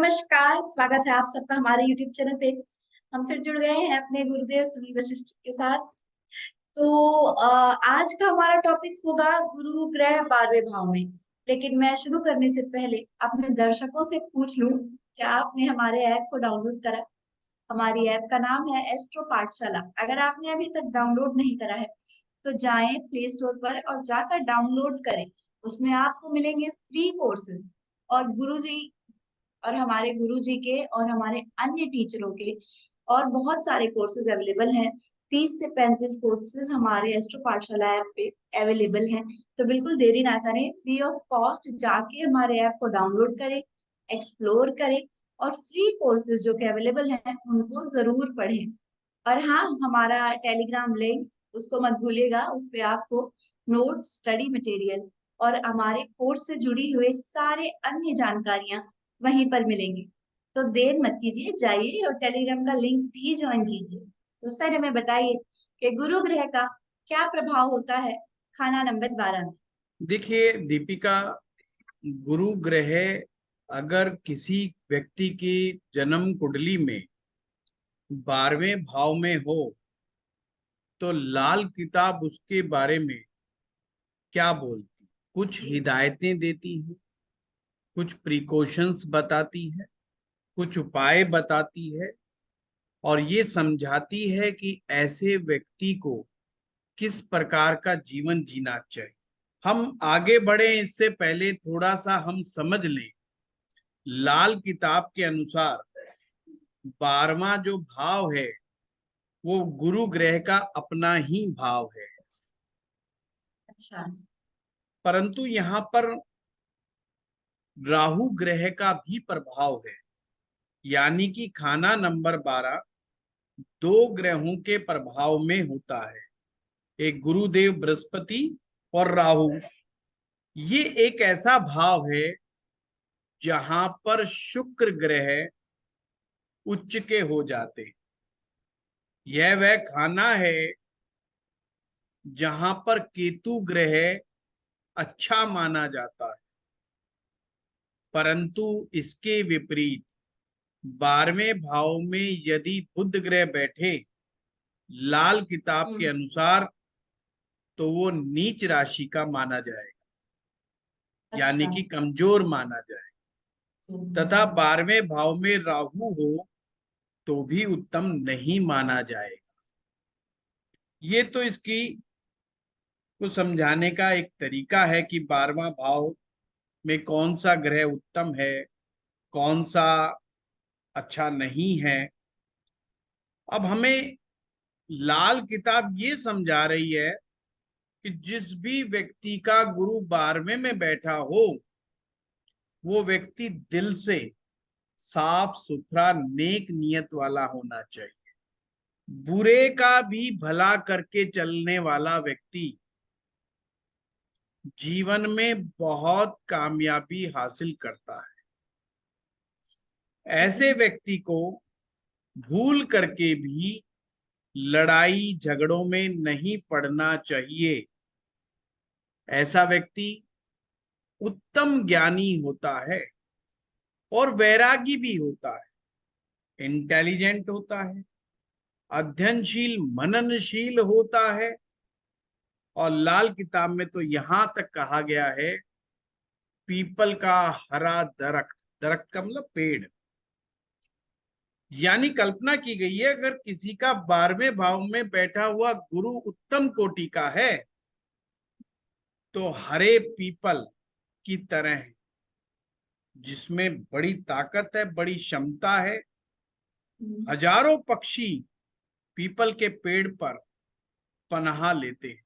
नमस्कार, स्वागत है आप सबका हमारे YouTube चैनल पे। हम फिर जुड़ गए हैं अपने गुरुदेव सुनील वशिष्ठ के साथ। तो आज का हमारा टॉपिक होगा गुरु ग्रह 12वें भाव में। लेकिन मैं शुरू करने से पहले अपने दर्शकों से पूछ लूं, क्या आपने हमारे ऐप को डाउनलोड करा? हमारी ऐप का नाम है एस्ट्रो पाठशाला। अगर आपने अभी तक डाउनलोड नहीं करा है तो जाएं प्ले स्टोर पर और जाकर डाउनलोड करें। उसमें आपको मिलेंगे फ्री कोर्सेज और गुरुजी और हमारे गुरुजी के और हमारे अन्य टीचरों के और बहुत सारे कोर्सेज अवेलेबल हैं। 30 से 35 कोर्सेज हमारे एस्ट्रो पाठशाला ऐप पे अवेलेबल हैं। तो बिल्कुल देरी ना करें, फ्री ऑफ कॉस्ट जाके हमारे ऐप को डाउनलोड करें, एक्सप्लोर करें और फ्री कोर्सेज जो कि अवेलेबल हैं उनको जरूर पढ़ें। और हाँ, हमारा टेलीग्राम लिंक उसको मत भूलिएगा। उस पे आपको नोट्स, स्टडी मटेरियल और हमारे कोर्स से जुड़ी हुई सारे अन्य जानकारियां वहीं पर मिलेंगी। तो देर मत कीजिए, जाइए और टेलीग्राम का लिंक भी ज्वाइन कीजिए। तो सर हमें बताइए कि गुरु ग्रह का क्या प्रभाव होता है खाना नंबर 12 में। देखिए दीपिका, गुरु ग्रह अगर किसी व्यक्ति की जन्म कुंडली में 12वें भाव में हो तो लाल किताब उसके बारे में क्या बोलती, कुछ जी। हिदायतें देती है, कुछ प्रिकॉशंस बताती है, कुछ उपाय बताती है और ये समझाती है कि ऐसे व्यक्ति को किस प्रकार का जीवन जीना चाहिए। हम आगे बढ़े इससे पहले थोड़ा सा हम समझ लें। लाल किताब के अनुसार 12वां जो भाव है वो गुरु ग्रह का अपना ही भाव है। अच्छा। परंतु यहाँ पर राहु ग्रह का भी प्रभाव है, यानी कि खाना नंबर 12 दो ग्रहों के प्रभाव में होता है। एक गुरुदेव बृहस्पति और राहु। ये एक ऐसा भाव है जहां पर शुक्र ग्रह उच्च के हो जाते हैं। यह वह खाना है जहां पर केतु ग्रह अच्छा माना जाता है। परंतु इसके विपरीत 12वें भाव में यदि बुध ग्रह बैठे लाल किताब के अनुसार तो वो नीच राशि का माना जाएगा, यानी अच्छा। कि कमजोर माना जाएगा। तथा 12वें भाव में राहु हो तो भी उत्तम नहीं माना जाएगा। ये तो इसकी को समझाने का एक तरीका है कि 12वां भाव में कौन सा ग्रह उत्तम है, कौन सा अच्छा नहीं है। अब हमें लाल किताब ये समझा रही है कि जिस भी व्यक्ति का गुरु 12वें में बैठा हो वो व्यक्ति दिल से साफ सुथरा नेक नियत वाला होना चाहिए। बुरे का भी भला करके चलने वाला व्यक्ति जीवन में बहुत कामयाबी हासिल करता है। ऐसे व्यक्ति को भूल करके भी लड़ाई झगड़ों में नहीं पड़ना चाहिए। ऐसा व्यक्ति उत्तम ज्ञानी होता है और वैरागी भी होता है, इंटेलिजेंट होता है, अध्ययनशील मननशील होता है। और लाल किताब में तो यहां तक कहा गया है, पीपल का हरा दरख्त, दरख्त का मतलब पेड़, यानी कल्पना की गई है अगर किसी का 12वें भाव में बैठा हुआ गुरु उत्तम कोटि का है तो हरे पीपल की तरह है, जिसमें बड़ी ताकत है, बड़ी क्षमता है। हजारों पक्षी पीपल के पेड़ पर पनाह लेते हैं।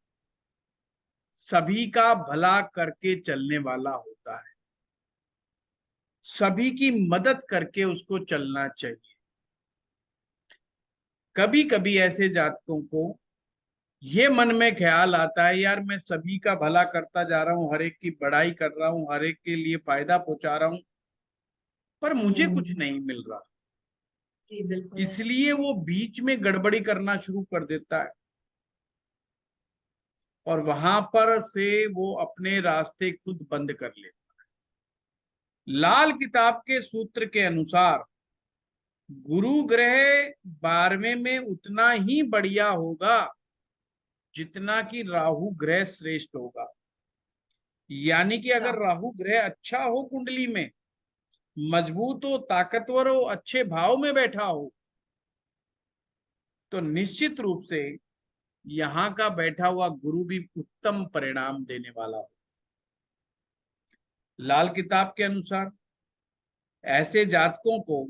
सभी का भला करके चलने वाला होता है, सभी की मदद करके उसको चलना चाहिए। कभी कभी ऐसे जातकों को ये मन में ख्याल आता है, यार मैं सभी का भला करता जा रहा हूं, हर एक की बड़ाई कर रहा हूं, हर एक के लिए फायदा पहुंचा रहा हूं, पर मुझे कुछ नहीं मिल रहा। जी बिल्कुल है। इसलिए वो बीच में गड़बड़ी करना शुरू कर देता है और वहां पर से वो अपने रास्ते खुद बंद कर लेता है। लाल किताब के सूत्र के अनुसार गुरु ग्रह 12वें में उतना ही बढ़िया होगा जितना कि राहु ग्रह श्रेष्ठ होगा। यानी कि अच्छा। अगर राहु ग्रह अच्छा हो, कुंडली में मजबूत हो, ताकतवर हो, अच्छे भाव में बैठा हो, तो निश्चित रूप से यहां का बैठा हुआ गुरु भी उत्तम परिणाम देने वाला हो। लाल किताब के अनुसार ऐसे जातकों को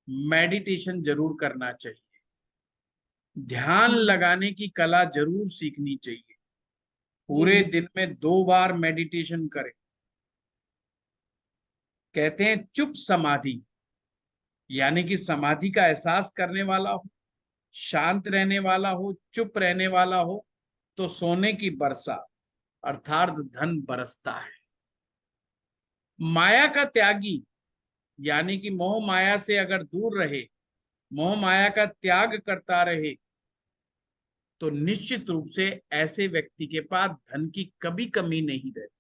मेडिटेशन जरूर करना चाहिए, ध्यान हम्म। लगाने की कला जरूर सीखनी चाहिए। पूरे जी। दिन में 2 बार मेडिटेशन करें। कहते हैं चुप समाधि, यानी कि समाधि का एहसास करने वाला हो, शांत रहने वाला हो, चुप रहने वाला हो, तो सोने की वर्षा अर्थात धन बरसता है। माया का त्यागी, यानी कि मोह माया से अगर दूर रहे, मोह माया का त्याग करता रहे, तो निश्चित रूप से ऐसे व्यक्ति के पास धन की कभी कमी नहीं रहती।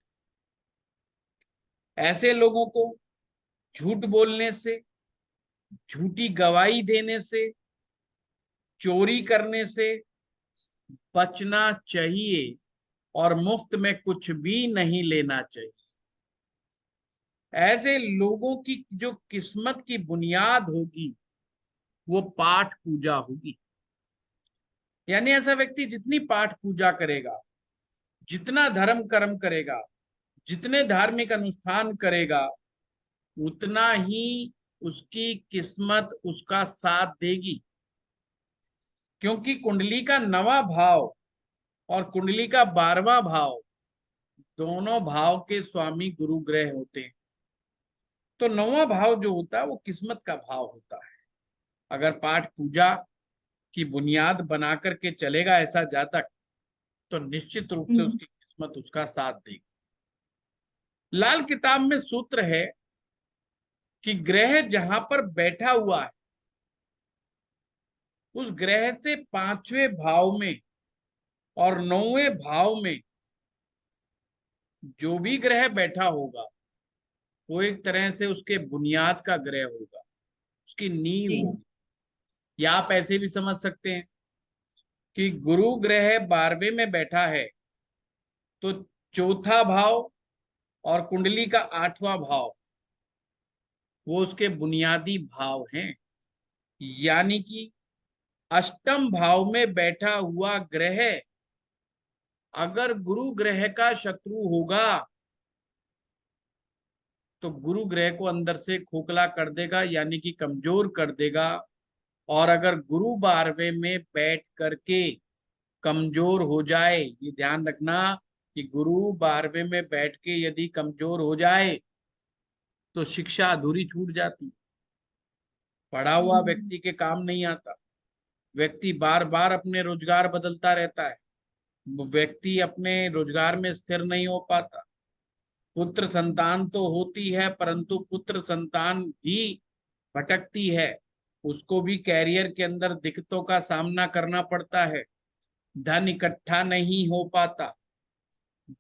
ऐसे लोगों को झूठ बोलने से, झूठी गवाही देने से, चोरी करने से बचना चाहिए और मुफ्त में कुछ भी नहीं लेना चाहिए। ऐसे लोगों की जो किस्मत की बुनियाद होगी वो पाठ पूजा होगी। यानी ऐसा व्यक्ति जितनी पाठ पूजा करेगा, जितना धर्म कर्म करेगा, जितने धार्मिक अनुष्ठान करेगा, उतना ही उसकी किस्मत उसका साथ देगी। क्योंकि कुंडली का 9वां भाव और कुंडली का 12वां भाव, दोनों भाव के स्वामी गुरु ग्रह होते हैं। तो 9वां भाव जो होता है वो किस्मत का भाव होता है। अगर पाठ पूजा की बुनियाद बना करके चलेगा ऐसा जातक, तो निश्चित रूप से हम्म। उसकी किस्मत उसका साथ देगी। लाल किताब में सूत्र है कि ग्रह जहां पर बैठा हुआ है, उस ग्रह से 5वें भाव में और 9वें भाव में जो भी ग्रह बैठा होगा, वो एक तरह से उसके बुनियाद का ग्रह होगा, उसकी नींव जी। होगी। या आप ऐसे भी समझ सकते हैं कि गुरु ग्रह 12वें में बैठा है, तो चौथा भाव और कुंडली का 8वां भाव वो उसके बुनियादी भाव हैं। यानी कि अष्टम भाव में बैठा हुआ ग्रह अगर गुरु ग्रह का शत्रु होगा, तो गुरु ग्रह को अंदर से खोखला कर देगा, यानी कि कमजोर कर देगा। और अगर गुरु 12वें में बैठ करके कमजोर हो जाए, ये ध्यान रखना कि गुरु 12वें में बैठ के यदि कमजोर हो जाए तो शिक्षा अधूरी छूट जाती। पढ़ा हुआ हम्म। व्यक्ति के काम नहीं आता। व्यक्ति बार बार अपने रोजगार बदलता रहता है, वो व्यक्ति अपने रोजगार में स्थिर नहीं हो पाता। पुत्र संतान तो होती है, परंतु पुत्र संतान भी भटकती है, उसको भी कैरियर के अंदर दिक्कतों का सामना करना पड़ता है। धन इकट्ठा नहीं हो पाता,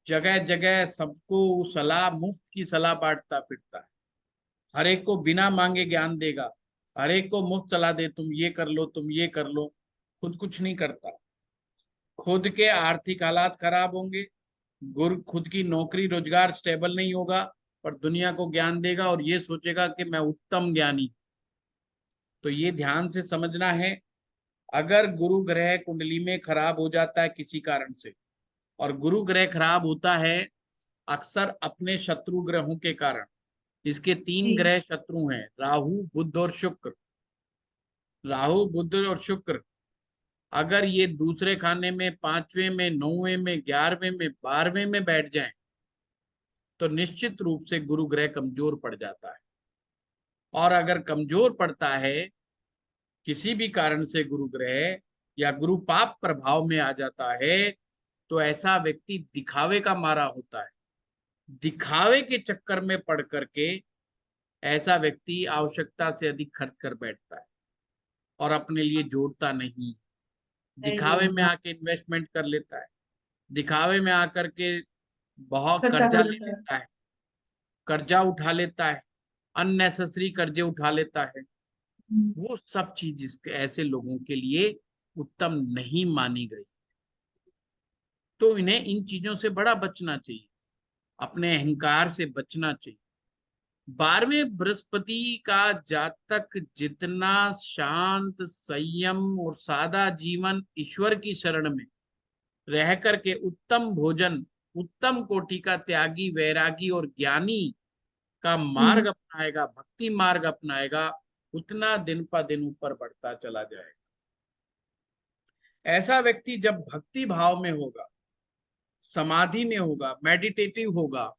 जगह जगह सबको सलाह, मुफ्त की सलाह बांटता फिरता है। हर एक को बिना मांगे ज्ञान देगा, हर एक को मुफ्त सलाह दे, तुम ये कर लो, तुम ये कर लो, खुद कुछ नहीं करता। खुद के आर्थिक हालात खराब होंगे, गुरु खुद की नौकरी रोजगार स्टेबल नहीं होगा, पर दुनिया को ज्ञान देगा और ये सोचेगा कि मैं उत्तम ज्ञानी। तो ये ध्यान से समझना है। अगर गुरु ग्रह कुंडली में खराब हो जाता है किसी कारण से, और गुरु ग्रह खराब होता है अक्सर अपने शत्रु ग्रहों के कारण। इसके 3 ग्रह शत्रु हैं, राहु बुध और शुक्र। राहु बुध और शुक्र अगर ये दूसरे खाने में, 5वें में, 9वें में, 11वें में, 12वें में बैठ जाएं, तो निश्चित रूप से गुरु ग्रह कमजोर पड़ जाता है। और अगर कमजोर पड़ता है किसी भी कारण से गुरु ग्रह, या गुरु पाप प्रभाव में आ जाता है, तो ऐसा व्यक्ति दिखावे का मारा होता है। दिखावे के चक्कर में पड़ करके ऐसा व्यक्ति आवश्यकता से अधिक खर्च कर बैठता है और अपने लिए जोड़ता नहीं। नहीं दिखावे में जोड़ता। आके इन्वेस्टमेंट कर लेता है, दिखावे में आकर के बहुत खर्चा कर्जा कर ले देता है। लेता है, कर्जा उठा लेता है, अननेसेसरी कर्जे उठा लेता है, वो सब चीज ऐसे लोगों के लिए उत्तम नहीं मानी गई। तो इन्हें इन चीजों से बड़ा बचना चाहिए, अपने अहंकार से बचना चाहिए। 12वें बृहस्पति का जातक जितना शांत, संयम और सादा जीवन ईश्वर की शरण में रह करके उत्तम भोजन, उत्तम कोटि का त्यागी, वैरागी और ज्ञानी का मार्ग हम्म। अपनाएगा, भक्ति मार्ग अपनाएगा, उतना दिन पर दिन ऊपर बढ़ता चला जाएगा। ऐसा व्यक्ति जब भक्ति भाव में होगा, समाधि में होगा, मेडिटेटिव होगा,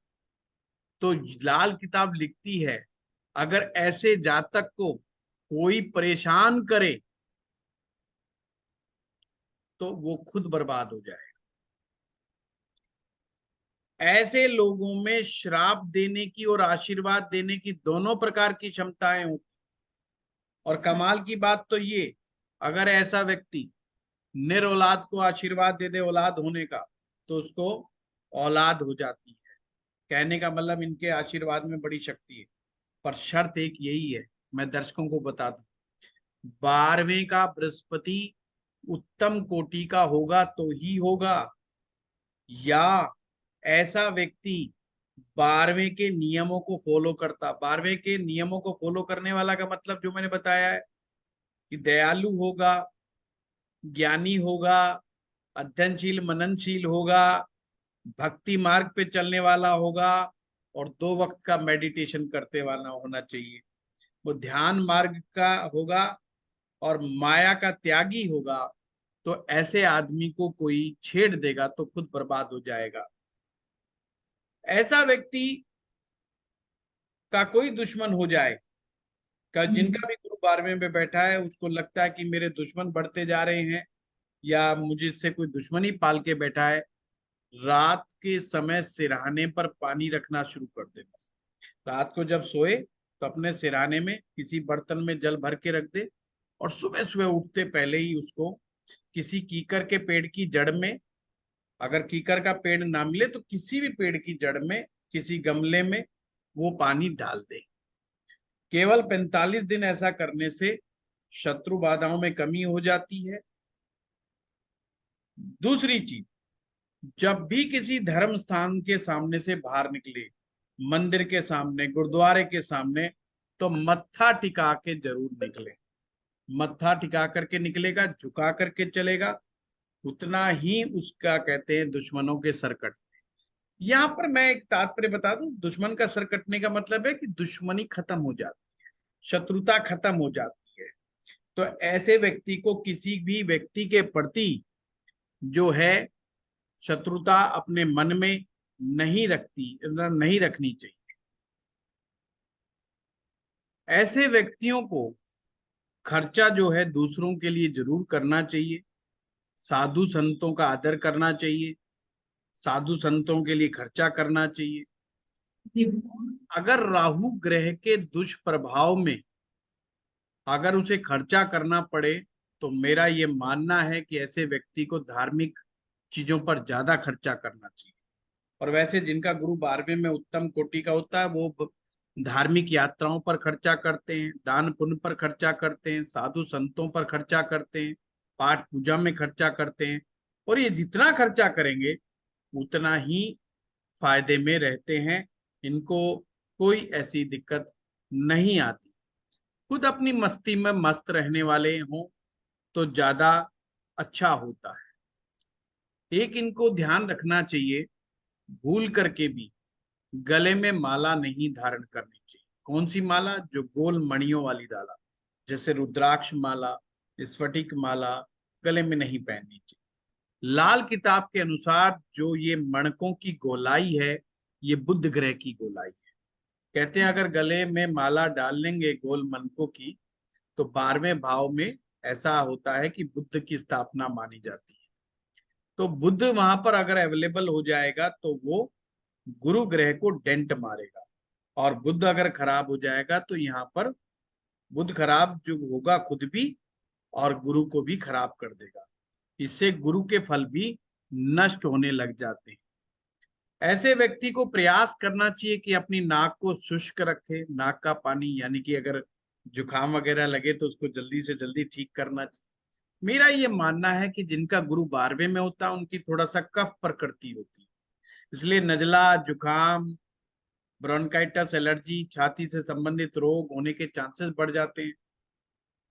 तो लाल किताब लिखती है अगर ऐसे जातक को कोई परेशान करे तो वो खुद बर्बाद हो जाए। ऐसे लोगों में श्राप देने की और आशीर्वाद देने की दोनों प्रकार की क्षमताएं होती। और कमाल की बात तो ये, अगर ऐसा व्यक्ति निरौलाद को आशीर्वाद दे दे औलाद होने का, तो उसको औलाद हो जाती है। कहने का मतलब इनके आशीर्वाद में बड़ी शक्ति है। पर शर्त एक यही है, मैं दर्शकों को बता दूं, 12वें का बृहस्पति उत्तम कोटि का होगा तो ही होगा, या ऐसा व्यक्ति 12वें के नियमों को फॉलो करता। 12वें के नियमों को फॉलो करने वाला का मतलब जो मैंने बताया है कि दयालु होगा, ज्ञानी होगा, अध्ययनशील मननशील होगा, भक्ति मार्ग पे चलने वाला होगा, और 2 वक्त का मेडिटेशन करते वाला होना चाहिए। वो ध्यान मार्ग का होगा और माया का त्यागी होगा। तो ऐसे आदमी को कोई छेड़ देगा तो खुद बर्बाद हो जाएगा। ऐसा व्यक्ति का कोई दुश्मन हो जाए, का जिनका भी गुरु 12वें में बैठा है, उसको लगता है कि मेरे दुश्मन बढ़ते जा रहे हैं या मुझे इससे कोई दुश्मनी पाल के बैठा है, रात के समय सिरहाने पर पानी रखना शुरू कर देता। रात को जब सोए तो अपने सिरहाने में किसी बर्तन में जल भर के रख दे, और सुबह सुबह उठते पहले ही उसको किसी कीकर के पेड़ की जड़ में, अगर कीकर का पेड़ ना मिले तो किसी भी पेड़ की जड़ में, किसी गमले में वो पानी डाल दे। केवल 45 दिन ऐसा करने से शत्रु बाधाओं में कमी हो जाती है। दूसरी चीज, जब भी किसी धर्म स्थान के सामने से बाहर निकले, मंदिर के सामने, गुरुद्वारे के सामने, तो मत्था टिका के जरूर निकले। मत्था टिका करके निकलेगा, झुका करके चलेगा, उतना ही उसका कहते हैं दुश्मनों के सर कटते। यहाँ पर मैं एक तात्पर्य बता दूं, दुश्मन का सर कटने का मतलब है कि दुश्मनी खत्म हो जाती है, शत्रुता खत्म हो जाती है। तो ऐसे व्यक्ति को किसी भी व्यक्ति के प्रति जो है शत्रुता अपने मन में नहीं रखनी चाहिए। ऐसे व्यक्तियों को खर्चा जो है दूसरों के लिए जरूर करना चाहिए, साधु संतों का आदर करना चाहिए, साधु संतों के लिए खर्चा करना चाहिए। अगर राहु ग्रह के दुष्प्रभाव में अगर उसे खर्चा करना पड़े, तो मेरा ये मानना है कि ऐसे व्यक्ति को धार्मिक चीजों पर ज्यादा खर्चा करना चाहिए। और वैसे जिनका गुरु 12वें में उत्तम कोटि का होता है, वो धार्मिक यात्राओं पर खर्चा करते हैं, दान पुण्य पर खर्चा करते हैं, साधु संतों पर खर्चा करते हैं, पाठ पूजा में खर्चा करते हैं। और ये जितना खर्चा करेंगे उतना ही फायदे में रहते हैं, इनको कोई ऐसी दिक्कत नहीं आती। खुद अपनी मस्ती में मस्त रहने वाले हों तो ज्यादा अच्छा होता है। एक इनको ध्यान रखना चाहिए, भूल करके भी गले में माला नहीं धारण करनी चाहिए। कौन सी माला? जो गोल मणियों वाली माला, जैसे रुद्राक्ष माला, स्फटिक माला गले में नहीं पहननी चाहिए। लाल किताब के अनुसार जो ये मणकों की गोलाई है, ये बुध ग्रह की गोलाई है। कहते हैं अगर गले में माला डाल लेंगे गोल मणकों की, तो 12वें भाव में ऐसा होता है कि बुद्ध की स्थापना मानी जाती है। तो बुद्ध वहां पर अगर अवेलेबल हो जाएगा तो वो गुरु ग्रह को डेंट मारेगा, और बुद्ध अगर खराब हो जाएगा तो यहाँ पर बुद्ध खराब जो होगा खुद भी और गुरु को भी खराब कर देगा। इससे गुरु के फल भी नष्ट होने लग जाते हैं। ऐसे व्यक्ति को प्रयास करना चाहिए कि अपनी नाक को शुष्क रखे, नाक का पानी, यानी कि अगर जुकाम वगैरह लगे तो उसको जल्दी से जल्दी ठीक करना चाहिए। मेरा ये मानना है कि जिनका गुरु 12वें में होता है उनकी थोड़ा सा कफ प्रकृति होती है, इसलिए नजला, जुकाम, ब्रोंकाइटिस, एलर्जी, छाती से संबंधित रोग होने के चांसेस बढ़ जाते हैं।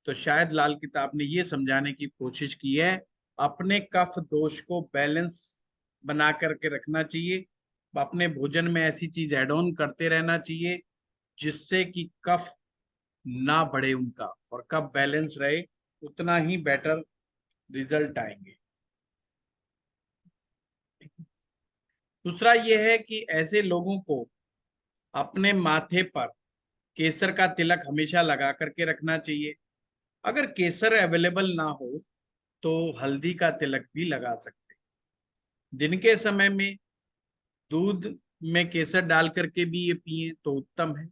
तो शायद लाल किताब ने ये समझाने की कोशिश की है, अपने कफ दोष को बैलेंस बना करके रखना चाहिए, अपने भोजन में ऐसी चीज ऐड ऑन करते रहना चाहिए जिससे कि कफ ना बढ़े उनका, और कफ बैलेंस रहे, उतना ही बेटर रिजल्ट आएंगे। दूसरा यह है कि ऐसे लोगों को अपने माथे पर केसर का तिलक हमेशा लगा करके रखना चाहिए। अगर केसर अवेलेबल ना हो तो हल्दी का तिलक भी लगा सकते हैं। दिन के समय में दूध में केसर डाल करके भी ये पिए तो उत्तम है।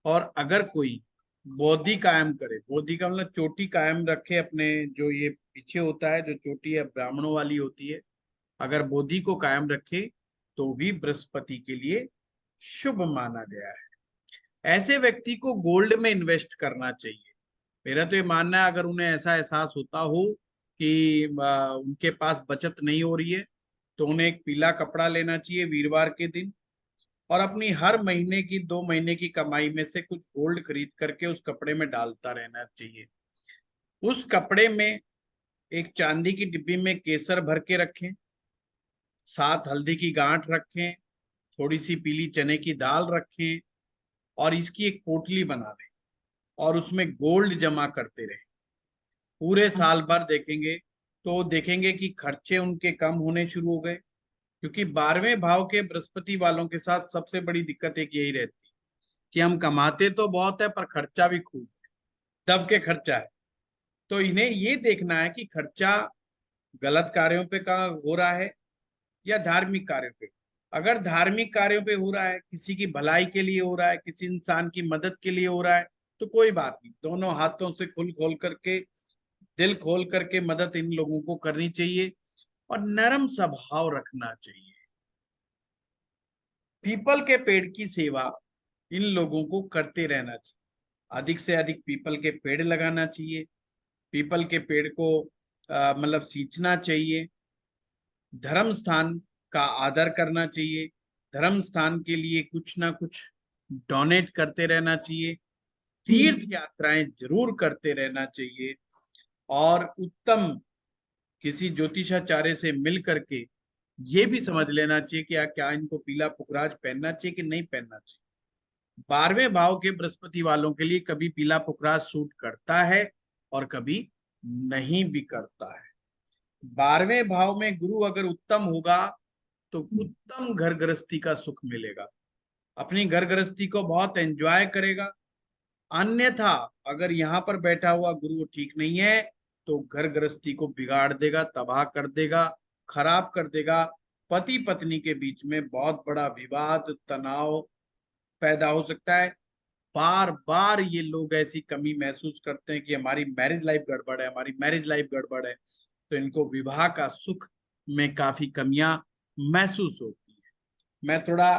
और अगर कोई बोधि कायम करे, बोधि का मतलब चोटी कायम रखे अपने, जो ये पीछे होता है जो चोटी है ब्राह्मणों वाली होती है, अगर बोधि को कायम रखे तो भी बृहस्पति के लिए शुभ माना गया है। ऐसे व्यक्ति को गोल्ड में इन्वेस्ट करना चाहिए। मेरा तो ये मानना है, अगर उन्हें ऐसा एहसास होता हो कि उनके पास बचत नहीं हो रही है, तो उन्हें एक पीला कपड़ा लेना चाहिए वीरवार के दिन, और अपनी हर महीने की 2 महीने की कमाई में से कुछ गोल्ड खरीद करके उस कपड़े में डालता रहना चाहिए। उस कपड़े में एक चांदी की डिब्बी में केसर भर के रखें, 7 हल्दी की गांठ रखें, थोड़ी सी पीली चने की दाल रखें, और इसकी एक पोटली बना लें और उसमें गोल्ड जमा करते रहें। पूरे साल भर देखेंगे तो देखेंगे कि खर्चे उनके कम होने शुरू हो गए, क्योंकि 12वें भाव के बृहस्पति वालों के साथ सबसे बड़ी दिक्कत एक यही रहती है कि हम कमाते तो बहुत है पर खर्चा भी खूब दब के खर्चा है। तो इन्हें ये देखना है कि खर्चा गलत कार्यों पे का हो रहा है या धार्मिक कार्यों पे। अगर धार्मिक कार्यों पे हो रहा है, किसी की भलाई के लिए हो रहा है, किसी इंसान की मदद के लिए हो रहा है, तो कोई बात नहीं, दोनों हाथों से खुल खोल करके, दिल खोल करके मदद इन लोगों को करनी चाहिए और नरम स्वभाव रखना चाहिए। पीपल के पेड़ की सेवा इन लोगों को करते रहना चाहिए। अधिक से अधिक पीपल के पेड़ लगाना चाहिए, पीपल के पेड़ को मतलब सींचना चाहिए। धर्म स्थान का आदर करना चाहिए, धर्म स्थान के लिए कुछ ना कुछ डोनेट करते रहना चाहिए, तीर्थ यात्राएं जरूर करते रहना चाहिए, और उत्तम किसी ज्योतिषाचार्य से मिल करके ये भी समझ लेना चाहिए कि क्या इनको पीला पुखराज पहनना चाहिए कि नहीं पहनना चाहिए। 12वें भाव के बृहस्पति वालों के लिए कभी पीला पुखराज सूट करता है और कभी नहीं भी करता है। 12वें भाव में गुरु अगर उत्तम होगा तो उत्तम घर गृहस्थी का सुख मिलेगा, अपनी घर गृहस्थी को बहुत एंजॉय करेगा। अन्यथा अगर यहाँ पर बैठा हुआ गुरु ठीक नहीं है तो घर गृहस्थी को बिगाड़ देगा, तबाह कर देगा, खराब कर देगा। पति पत्नी के बीच में बहुत बड़ा विवाद, तनाव पैदा हो सकता है। बार बार ये लोग ऐसी कमी महसूस करते हैं कि हमारी मैरिज लाइफ गड़बड़ है, हमारी मैरिज लाइफ गड़बड़ है, तो इनको विवाह का सुख में काफी कमियां महसूस होती है। मैं थोड़ा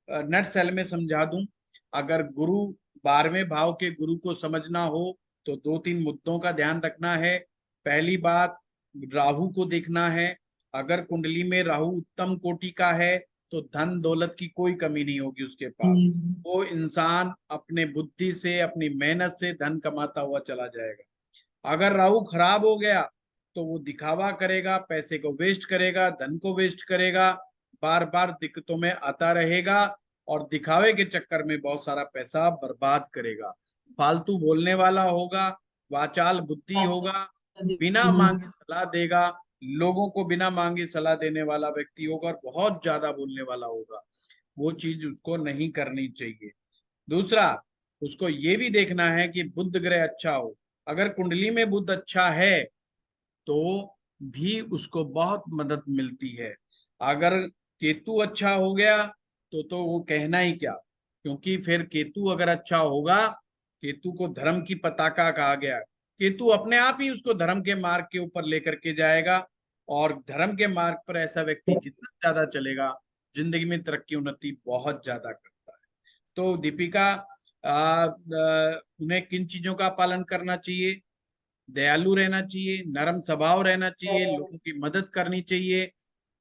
नट सेल में समझा दूं। अगर गुरु 12वें भाव के गुरु को समझना हो तो 2-3 मुद्दों का ध्यान रखना है। पहली बात, राहु को देखना है। अगर कुंडली में राहु उत्तम कोटि का है तो धन दौलत की कोई कमी नहीं होगी उसके पास। वो इंसान अपने बुद्धि से, अपनी मेहनत से धन कमाता हुआ चला जाएगा। अगर राहु खराब हो गया तो वो दिखावा करेगा, पैसे को वेस्ट करेगा, धन को वेस्ट करेगा, बार बार दिक्कतों में आता रहेगा और दिखावे के चक्कर में बहुत सारा पैसा बर्बाद करेगा। फालतू बोलने वाला होगा, वाचाल बुद्धि होगा, बिना मांगे सलाह देगा, लोगों को बिना मांगे सलाह देने वाला व्यक्ति होगा और बहुत ज्यादा बोलने वाला होगा। वो चीज उसको नहीं करनी चाहिए। दूसरा, उसको ये भी देखना है कि बुध ग्रह अच्छा हो। अगर कुंडली में बुध अच्छा है तो भी उसको बहुत मदद मिलती है। अगर केतु अच्छा हो गया तो वो कहना ही क्या, क्योंकि फिर केतु अगर अच्छा होगा, केतु को धर्म की पताका कहा गया है, केतु अपने आप ही उसको धर्म के मार्ग के ऊपर लेकर के जाएगा। और धर्म के मार्ग पर ऐसा व्यक्ति जितना ज्यादा चलेगा जिंदगी में तरक्की उन्नति बहुत ज्यादा करता है। तो दीपिका, उन्हें किन चीजों का पालन करना चाहिए? दयालु रहना चाहिए, नरम स्वभाव रहना चाहिए, लोगों की मदद करनी चाहिए,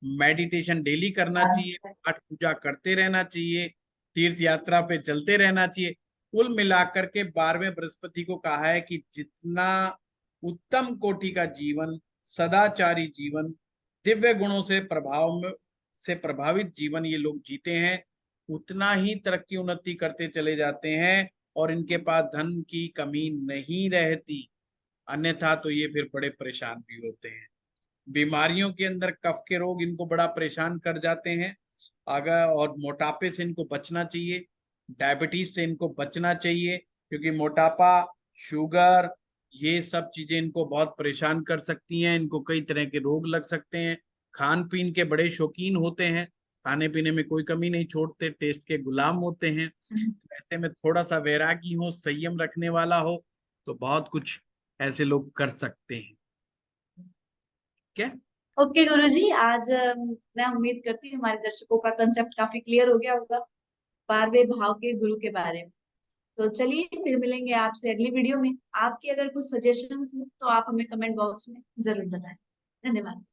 मेडिटेशन डेली करना चाहिए, पाठ पूजा करते रहना चाहिए, तीर्थ यात्रा पे चलते रहना चाहिए। कुल मिलाकर के 12वें बृहस्पति को कहा है कि जितना उत्तम कोटि का जीवन, सदाचारी जीवन, दिव्य गुणों से प्रभावित जीवन ये लोग जीते हैं, उतना ही तरक्की उन्नति करते चले जाते हैं और इनके पास धन की कमी नहीं रहती। अन्यथा तो ये फिर बड़े परेशान भी होते हैं। बीमारियों के अंदर कफ के रोग इनको बड़ा परेशान कर जाते हैं। अगर और मोटापे से इनको बचना चाहिए, डायबिटीज से इनको बचना चाहिए, क्योंकि मोटापा, शुगर, ये सब चीजें इनको बहुत परेशान कर सकती हैं। इनको कई तरह के रोग लग सकते हैं। खान पीन के बड़े शौकीन होते हैं, खाने पीने में कोई कमी नहीं छोड़ते, टेस्ट के गुलाम होते हैं। ऐसे में थोड़ा सा वैरागी हो, संयम रखने वाला हो, तो बहुत कुछ ऐसे लोग कर सकते हैं। क्या? ओके गुरुजी, आज मैं उम्मीद करती हूँ हमारे दर्शकों का कंसेप्ट काफी क्लियर हो गया होगा 12वें भाव के गुरु के बारे में। तो चलिए फिर मिलेंगे आपसे अगली वीडियो में। आपकी अगर कुछ सजेशंस हो तो आप हमें कमेंट बॉक्स में जरूर बताएं। धन्यवाद।